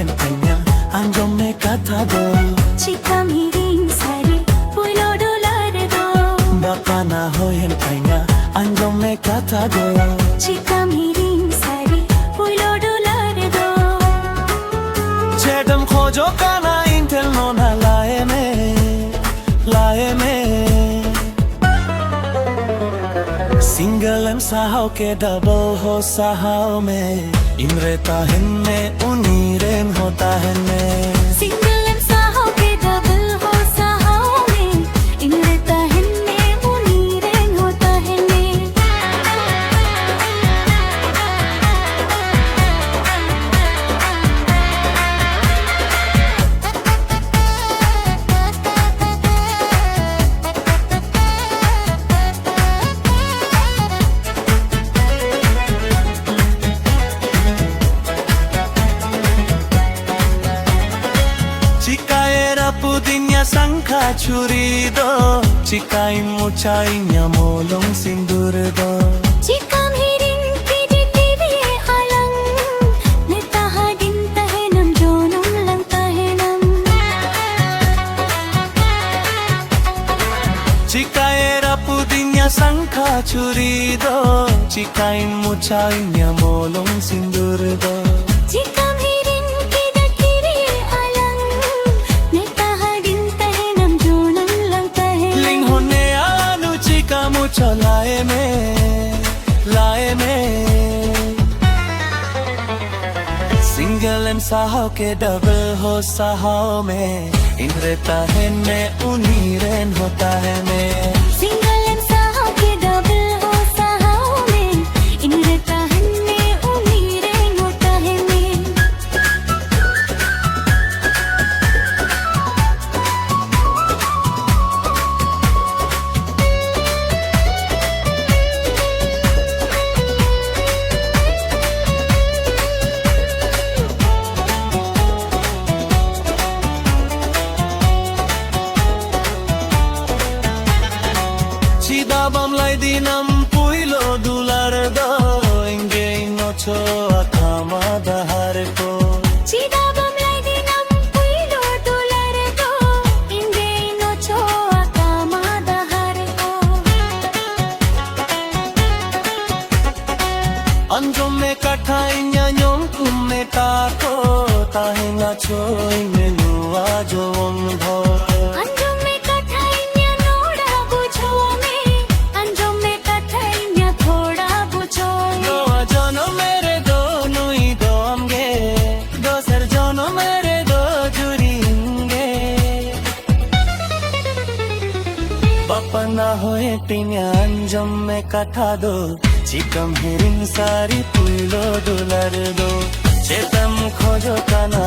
hoyen kanya anjom me katha do chikam hiring sari puilo dolar do bapa na hoyen kanya anjom me katha do chikam hiring sari puilo dolar do chedam khojo kana intel no na lae me single M साहव के double हो साहव में इन रहता है में उन्हीं RAM होता है में सिंगल एम साहव के डबल हो साहव में इन रहता है में उन्हीं रेम होता है में pudinya sangka curi do cikai mucainya molong sindur do chikam hiring pidi tv alang neta hadin tahenam jonum lang tahenam cikai pudinya sangka curi do cikai mucainya molong sindur do chikam लाए में single M साहव के double हो साहव में इन रहता है में उन्हीं रेन होता है में सिंगल एम साहव के डबल हो साहव में इन रहता है में उन्हीं रेन होता है में Bam lai dinam puilo dular do inge inocho akama dahar ko chida bam lai dinam puilo dular do inge inocho akama dahar ko anjom me kathainya nyom kum me ta ko tahenga choi me nuwa jom bho बपना होए टिन्या अंजम में कथा दो चिकम हिरिन सारी पुलो दुलर दो चेतम खोजो काना